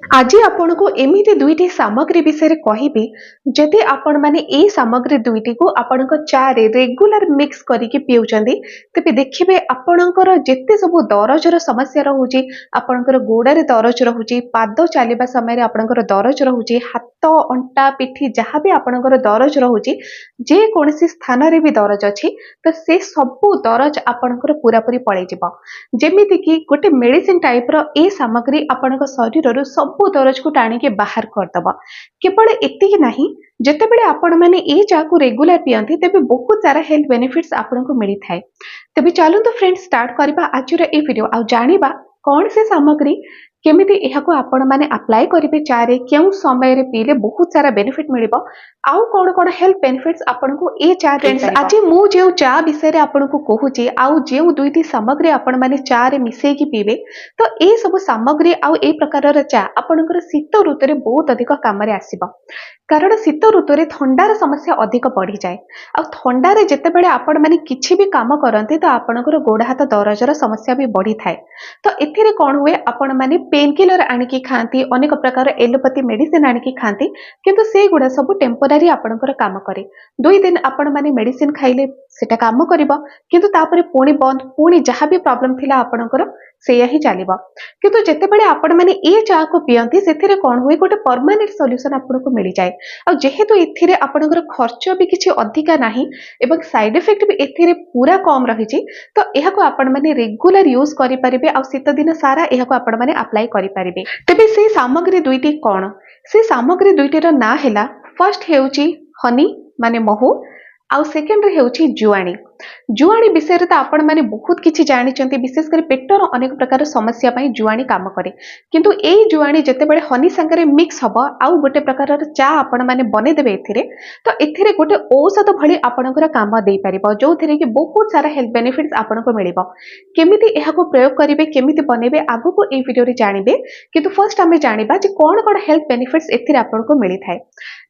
आज आपण को एमिति दुईटी सामग्री विषय कहबी जदि आपण माने ए सामग्री दुईटी को आपण चा रे रेगुलर मिक्स करके पिउचंदी तेबे देखिबे आपणकर जेते सब दरजर समस्या रहउची आपणकर गोड़े दरज रहउची पाद चलवा समय रे आपणकर दरज रहउची हाथ अंटा पिठी जहाँ भी आपणकर दरज रहउची जे कोनसी स्थान रे भी दरज अछि तो से सब दरज आपणकर पूरा पूरी पळै जिवो जेमिति कि गोटे मेडिसिन टाइप रो ए सामग्री आपणक शरीर रो सब दरज को टाणी बाहर करदब केवल एतिक नहीं जितेबले आपण मैंने ए चा को रेगुलर पियंती तेबे बहुत सारा हेल्थ बेनिफिट्स आपन को मिली थाए। तेबे चलु तो फ्रेंड्स स्टार्ट करबा आज रो ए वीडियो आ जानिबा कौन से सामग्री केमिति एहाको आपण माने अप्लाई करिवे चा रे केउ समय रे पीले बहुत सारा बेनिफिट मिलिबो आउ कोन कोन हेल्थ बेनिफिट्स आपण को ए चा रे आज मु जेउ चा विषय रे आपण को कहूची आउ जेउ दुईटी सामग्री आपण माने चा रे मिसेई की पीबे तो ए सब सामग्री आउ ए प्रकार र चा आपणकर शीत ऋतु रे बहुत अधिक काम रे आसीबो कारण शीत ऋतु रे ठंडार समस्या अधिक बढ़ी जाए आ ठंडा रे जेतेबेले आपण माने किछि भी काम करते तो आपणकर गोड़ हाथ दरजर समस्या भी बढ़ी थाए तो एथिरे कोन हुए आपण माने पेन किलर आनिकी खाती अनेक प्रकार एलोपैथी मेडिसिन आनिकी खाती किंतु से गुड़ा सब टेम्पोरारी आपणकर काम करे 2 दिन आपण माने मेडिसिन खाइले सेटा काम करिवो किंतु तापरे पुणी बंद पुणी जहाँ भी प्रॉब्लम थिला आपणकर सेया ही चलिबो किंतु जेतेबेले आपण माने ए चा को पियंती सेथिरे कोन हुए गोटे परमानेंट सॉल्यूशन आपनको मिल जाए आ जेहेतु एथिरे आपणकर खर्च भी किछि अधिका नाही एवं साइड इफेक्ट भी एथिरे पूरा कम रहिछि तो एहाको आपण माने रेगुलर यूज करि परिबे आ शीत दिन सारा एहाको आपण माने अप्लाई करि परिबे। तेबे से सामग्री दुईटी कोन से सामग्री दुईटी रो ना हैला फर्स्ट हेउची हनी माने महू आउ सेकेंड रे हेउची जुआणी जुआणी विषय रे तो आपण माने बहुत किछि जानिचंती विशेष कर पेटर अनेक प्रकार समस्या पई जुआणी काम करे किंतु ए जुआणी जेतेबेले हनी संगे मिक्स हबो आउ गोटे प्रकार चा आपण माने बने देबे एथिरे तो एथिरे गोटे औषध भली आपणकर काम देई परिबो जोथिरे कि बहुत सारा हेल्थ बेनिफिट्स आपनको मिलिबो केमिति एहा को प्रयोग करिवे केमिति बनेबे आगु को ए वीडियो रे जानिबे किंतु फर्स्ट हमें जानिबा जे कोन कोन हेल्थ बेनिफिट्स एथिरे आपनको मिलि थाए।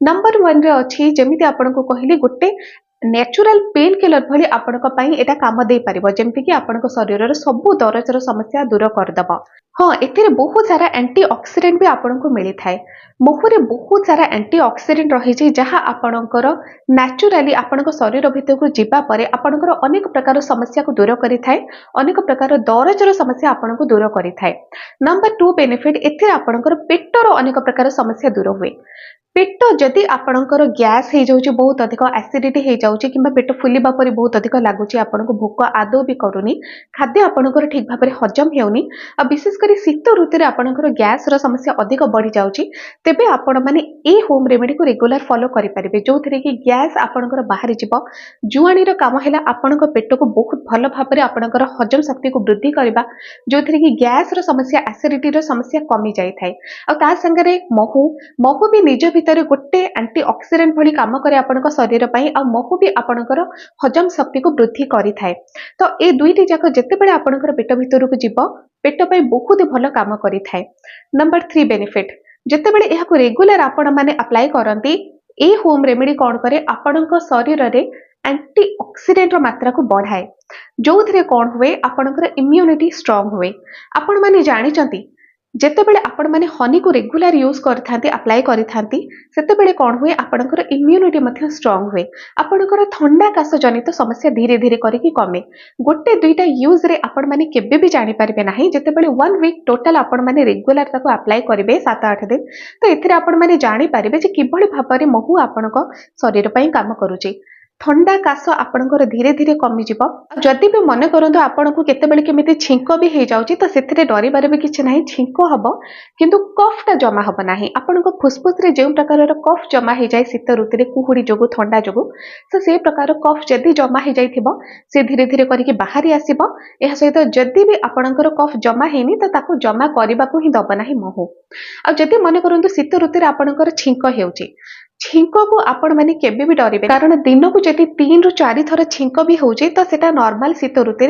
नंबर 1 रे अछि जेमिति आपनको कहली गोटे नेचुरल पेन किलर भली आपणक पई एटा काम देई परिबो जेमति कि आपणक शरीर रे सब दरजर समस्या दूर करदबो। हाँ एथिरे बहुत सारा एंटीऑक्सीडेंट भी आपणको मिली थाए महुरे बहुत सारा एंटीऑक्सीडेंट रही छै जहां आपणकर नेचुरली आपणक शरीर भीतर को जीवा परे आपणकर अनेक प्रकार समस्या को दूर करि थाए अनेक प्रकार दरजर समस्या आपणको दूर करि थाए। नंबर 2 बेनिफिट एथिरे आपणकर पेटर अनेक प्रकार समस्या दूर हुए पेट जदि आपणकर गैस हो जाउची बहुत अधिक एसिडिटी हो जाउची किंबा पेट फुलिबा परी बहुत अधिक लागुची आपनको भोक आदौ भी करूनी खाद्य आपणकर ठीक भाव में हजम हेउनी आ विशेष कर शीत ऋतु रे आपणकर गैस रो समस्या अधिक बढ़ी जाउची तेबे आपण माने ए होम रेमेडी को रेगुलर फॉलो करि परिबे जोथिरे कि गैस आपणकर बाहरी जिवो जुआणी रो काम हैला आपणक पेट को बहुत भल भाव में आपणकर हजम शक्ति को वृद्धि करबा जोथिरे कि गैस रो समस्या एसिडिटी रो समस्या कमी जाय थाए आ ता संगे महू महू भी निज भीतर गोटे एंटीऑक्सीडेंट भली काम करे आपनका शरीर पई आ महू भी आपनकर हजम शक्ति को वृद्धि करि थाए तो ए दुईटी जाक जेतेबेले आपनकर पेट भीतर को जीव पेट पई बहुत भल काम करि थाए। नंबर 3 बेनिफिट जेतेबेले एहा को रेगुलर आपण माने अप्लाई करंती ए होम रेमेडी कोन करे आपनका शरीर रे एंटीऑक्सीडेंट रो मात्रा को बढ़ाए जोथिरे कोन हुए आपनकर इम्यूनिटी स्ट्रांग हुए। आपण माने जानिचंती जेतेबेले आपण माने हनी को रेगुलर यूज करथांती अप्लाई करथांती सेतेबेले कोन हुए आपणकर इम्यूनिटी मध्य स्ट्रांग हुए आपणकर ठंडा काश जनित समस्या धीरे धीरे करिकि कमे गोटे दुईटा यूज रे आपण माने केबे भी जानि परिबे नाही जेतेबेले 1 वीक टोटल आपण माने रेगुलर ताको अप्लाई करिवे 7-8 दिन तो एथिरे आपण माने जानि परिबे जे किभଳି भाबरे महू आपणक शरीर पई काम करूची ठंडा काश आपणकर धीरे धीरे कमी जिवो जदि भी मन करंतु आपनको केतेबेले केमिति छिंको भी हे जाउची तो सेथिरे डरिबारे भी किछ नाही छिंको हबो किंतु कफ टा जमा हबो नाही आपनको फुसफुस रे जे प्रकार कफ जमा हे जाय शीत ऋतु रे कुहुडी जोगु ठंडा जोगु तो से प्रकार कफ जदि जमा हे जाइथिबो से धीरे धीरे करिके बाहरी आसीबो एहा सहित जदि भी आपणकर कफ जमा हेनी तो ताको जमा करबाकू ही दबो नाही महू आ जदि मन करंतु शीत ऋतु रे आपणकर छिंको हेउची छिंको को आपण माने केबे भी डरिबे कारण दिन को जति 3 रु 4 थर छिंको भी होउची तो सेटा नॉर्मल शीत ऋतु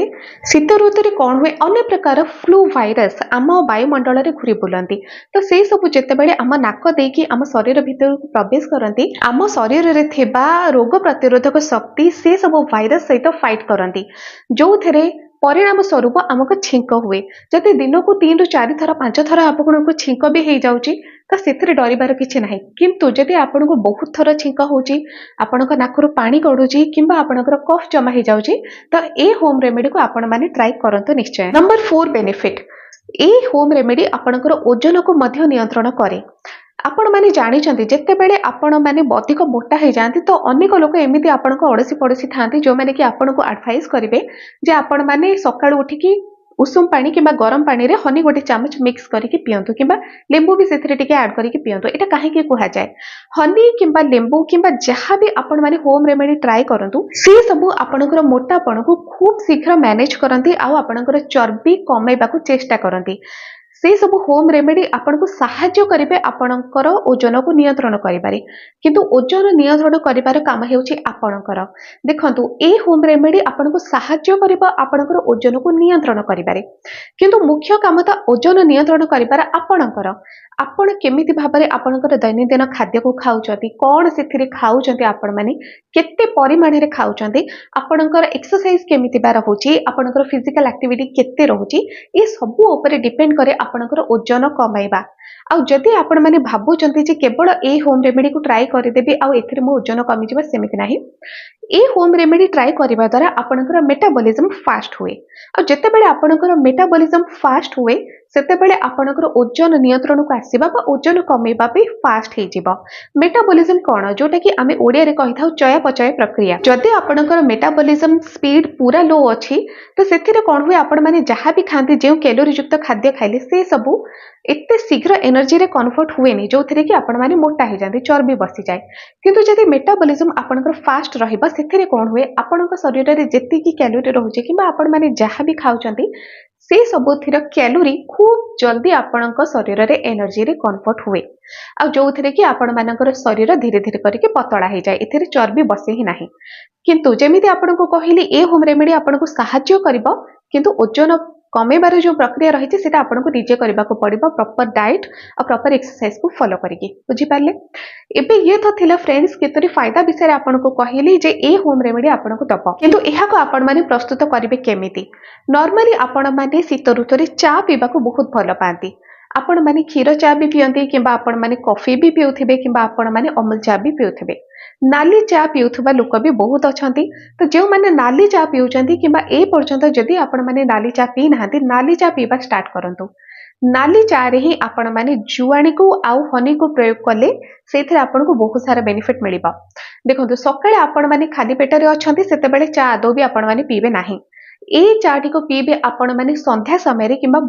रे कोन हुए अनेक प्रकार फ्लू वायरस आम वायुमंडल रे घुरी बुलंती तो से सब जेतेबेले आम नाक देकी आम शरीर भीतर प्रवेश करंती आम शरीर रे थिबा रोग प्रतिरोधक शक्ति से सब वायरस सहित फाइट करंती जो थेरे परिणाम स्वरूप आमको छींक हुए जदि दिन को 3 ରୁ 4 थर 5 थर आपको छींक भी हो जाउची तो से डरबार किसी ना किंतु जदि आपन को बहुत थर छींक होची आपण नाकरू पानी गड़ुची किंबा आपणकर कफ जमा हो जाउची तो ए होम रेमेडी को आपण माने ट्राई करंतु निश्चय। नंबर 4 बेनिफिट ए होम रेमेडी आपणकर ओजन को मध्य नियंत्रण करे। आपण माने जानिचंती जेतेबेले आपण माने अधिक मोटा हो जाती तो अनेक लोक एमती आपण अड़सी पड़ोसी थांती जो माने कि आपण को एडवाइस करेंगे जे आपण माने सकाळू उठिकी उषुम पानी किंबा गरम पानी रे हनी गोटे चामच मिक्स करके पियंतु किंबा लेंबू भी सेथिरे टिके ऐड करके पियंतु। एटा काहे के कुहा जाय हनी किंबा लेंबू किंबा जहाँ भी आपण माने होम रेमेडी ट्राई करंतु से सब आपणकर मोटापण को खूब शीघ्र मैनेज करंती आ आपणकर चर्बी कमेबा को चेष्टा करंती। से सब होम रेमेडी आपन को साहाय्य करेंगे आपणकर ओजन को नियंत्रण करिबारे किंतु ओजन नियंत्रण करिबार काम हेउची आपणकर। देखंतु ए होम रेमेडी आपन को साहाय्य करिबा आपणकर ओजन को नियंत्रण करिबारे किंतु मुख्य काम तो ओजन नियंत्रण करिबार आपणकर। आपण केमिति भाबरे आपणकर दैनंदिन खाद्य को खाउचंती कोन सेथिरे खाउचंती आपण माने केते परिमाण रे खाउचंती आपणकर एक्सरसाइज केमिति बा रहउची आपणकर फिजिकल एक्टिविटी केते रहउची ए सब ऊपर डिपेंड करे आपणकर ओजन कमाइबा। आ जदि आपण माने भाबुचंती जे केवल ए होम रेमेडी को ट्राई करदेबी आ एथिरे मो ओजन कमी जिबा सेमिति नाही। ए होम रेमेडी ट्राई करबा द्वारा आपणकर मेटाबॉलिज्म फास्ट हुए आ जेतेबेले आपणकर मेटाबॉलिज्म फास्ट हुए सेतेबेले आपणकर ओजन नियंत्रण को आसीबा बा ओजन कमेबा भी फास्ट हे जिबा। मेटाबॉलिज्म कोन जोटा कि आमे ओडिया रे कहि थाउ चयापचय प्रक्रिया। जदि आपणकर मेटाबॉलिज्म स्पीड पूरा लो अछि तो सेथिरे कोन हुए आपण माने जहाँ भी खांती जे कैलोरी युक्त खाद्य खाइले से सब एते शीघ्र एनर्जी रे कन्वर्ट हुएनी जो थिरे कि आपण माने मोटा हो जाते चर्बी बसी जाए किंतु जदि मेटाबॉलिज्म आपणकर फास्ट रहिबा सेथिरे कोन हुए आपणक शरीर रे जेति कि कैलोरी रहउचे किबा आपण माने जहाँ भी खाउचंती से सबुथिर कैलोरी खूब जल्दी आपणक शरीर रे एनर्जी रे कन्वर्ट हुए आ जो थिरे कि आपण मानकर शरीर धीरे धीरे करके पतला हो जाए एथिरे चर्बी बसे ही नाही। किंतु जेमिति आपण को कहली ए होम रेमेडी आपण को सहाय्य करिबो किंतु ओजन कमेबार जो प्रक्रिया रही है आपन को निजे करने को पड़ो प्रॉपर डाइट और प्रॉपर एक्सरसाइज को फॉलो करके बुझिपारे। एबे ये तो थिला फ्रेंड्स केतरी फायदा विषय आपन को कहली जे ए होम रेमेडी आपन को दब किंतु एहा को आपन माने प्रस्तुत करिवे केमिति। नॉर्मली आपन माने शीत ऋतु रे चा पीबा को बहुत भल पाती आपण माने क्षीर चा भी पियंती किंबा आपण माने कॉफी भी पिउथिबे किंबा आपण माने अमूल चा भी पिउथिबे। नाली चा पिउथबा लोक भी बहुत अछंती तो जो माने नाली चा पिउचंती किंबा ए पर्यंत जदि आपण माने नाली चा पी नाहंती नाली चा पीबा स्टार्ट करंतु। नाली चा रे ही आपण माने जुआणी को आउ हनी को प्रयोग कले सेथिरे आपण को बहुत सारा बेनिफिट मिलिबा। देखंतु सकाळे आपण माने खाली पेट रे अछंती सेते बेले चा आदो भी आपण माने पीबे नाही। ए चा टी को पीबे आपण माने संध्या समय रे किंबा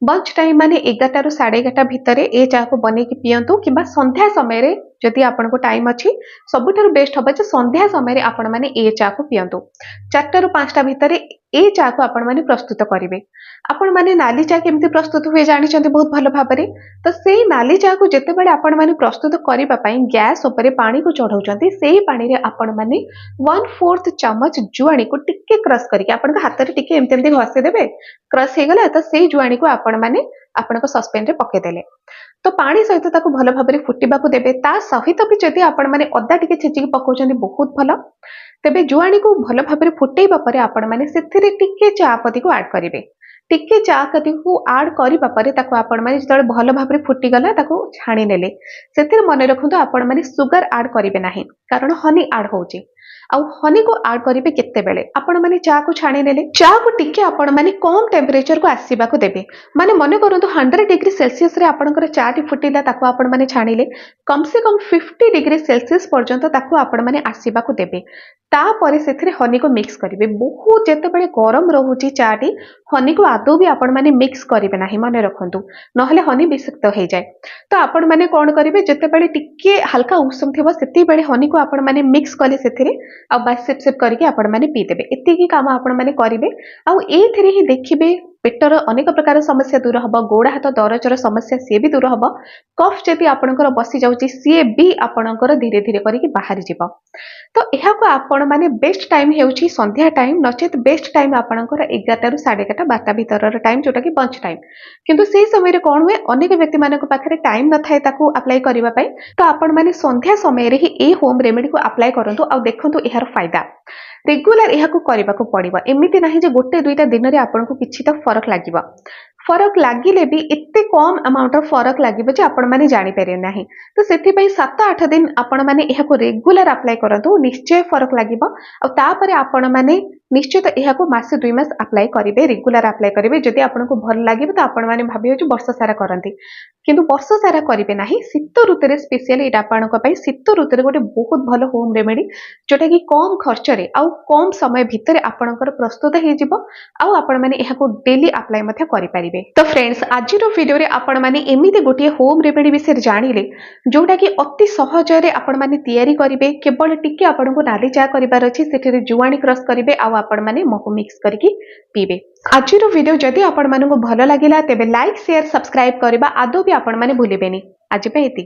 बंच टाइम माने 11 ରୁ 11:30 भितर ए चा को बने की पियंतु किंबा संध्या समय रे जदि आपण को टाइम अछि सबुठारु बेस्ट हबे जे संध्या समय रे आपण माने ए चा को पियंतु। 4 ରୁ 5ଟା भितर ए चा को आपण माने प्रस्तुत करिवे। आपण माने नाली चा केमती प्रस्तुत हुए जानि चंती बहुत भलो भाबरे तो सेही नाली चा को जेते बेले आपण माने प्रस्तुत करिबा पई गैस ऊपर पानी को चढ़ाउचंती सेही पानी रे आपण माने 1/4 चम्मच जुआणी को टिके क्रश करके आपण हाथ रे टिके एमते एमते घसे देबे क्रश हे गला तो सेही जुआणी को आपण माने आपण को सस्पेन रे पके देले तो पानी सहित ताको भलो भाबरे फुटिबा को देबे। ता सहित भी जदि आपण माने अदा टिके छेचिक पकोचंती बहुत भलो तेबे जुआणी को भलो भाबरे फुटेइबा परे आपण माने सेथिरे टिके चापती को ऐड करिवे। टिके चापती को ऐड करिबा परे ताको आपण माने जतले भलो भाबरे फुटी गला ताको छाणी नेले सेथिरे मने रखंतु आपण माने सुगर ऐड करिवे नाही कारण हनी ऐड होउची आउ हनी को ऐड करिवे केते बेले आपण माने चा को छाणी नेले चा को टिके आपण माने कम टेम्परेचर को आसीबा को देबे माने मने करंतु 100 डिग्री सेल्सियस रे आपणकर चा टी फुटिला ताको आपण माने छाणीले कम से कम 50 डिग्री सेल्सियस पर्यंत ताको आपण माने आसीबा को देबे। ता परे सेथिरे हनी को मिक्स करिवे बहुत जेते बेले गरम रहउची चा टी हनी को आदो भी आपण माने मिक्स करिवे नाही मने रखंतु नहले हनी विषाक्त हो जाए। तो आपण माने कोन करिवे जेते बेले टिके हल्का उषुम थिबो सेति बेले हनी को आपण माने मिक्स कले सेथिरे आ बास सिप सिप करके आपण माने पी देबे एति की काम आपण माने करिवे। आ एथिरे ही देखिबे पेटर अनेक प्रकार समस्या दूर हम गोड़ हाथ दरजर समस्या सी भी दूर हम कफ जदि आपणकर बसी जाउची सी भी आपणकर धीरे धीरे करके बाहरी जीव। तो यह को आपण माने बेस्ट टाइम हेउची संध्या टाइम नचेत बेस्ट टाइम आपणकर 11 ରୁ 11:30 12ଟା भितर टाइम जोटा कि बंच टाइम किंतु से समय रे कोन हुए अनेक व्यक्ति मानक पाखरे टाइम न थाए ताकू अप्लाई करबा पई तो आपण माने संध्या समय रे ही ए होम रेमेडी को अप्लाई करंतु आ देखंतु एहार फायदा। रेगुलर एहाकु करिबाकु पड़िबो। एमिति नाही जे गोटे दुईटा दिन रे आपनको किछि त फरक लागिबो। फरक लागिले भी एते कम अमाउंट ऑफ फरक लागिबो जे आपण माने जानि पारे नाही। तो सेथि पई 7-8 दिन आपण माने एहाकु रेगुलर अप्लाई करंतु, निश्चय फरक लागिबो। आ तापरे आपण माने निश्चय तो एहाकु मासे 2 मास अप्लाई करिवे, रेगुलर अप्लाई करिवे। जदि आपनको भल लागिबो तो आपण माने भाबियो जे वर्ष सारा करंती, किंतु वर्ष सारा करिवे नाही। शीत ऋतुरे स्पेशली एटा आपणक पई शीत ऋतुरे गोटे बहुत भल होम रेमेडी, जोटा कि कम खर्च रे आ कम समय भितर आपणकर प्रस्तुत हे जिवो, आ आपण माने एहाकु डेली अप्लाई मथे करि पारिबे। तो फ्रेंड्स, आज वीडियो रे आपण माने एमिति गोटे होम रेमेडी विषय जानिले, जोटा कि अति सहज रे आपण माने तयारी करिवे। केवल टिके आपनको नाली चा करिवार अछि, सेठिरे जुआणी क्रश करिवे आ आपण माने महू मिक्स करके पीबे। आज वीडियो जदि आपण मानको भल लागिला तेबे लाइक शेयर सब्सक्राइब करबा आदौ भी आपण माने भूलिबेनी। आज पे एति।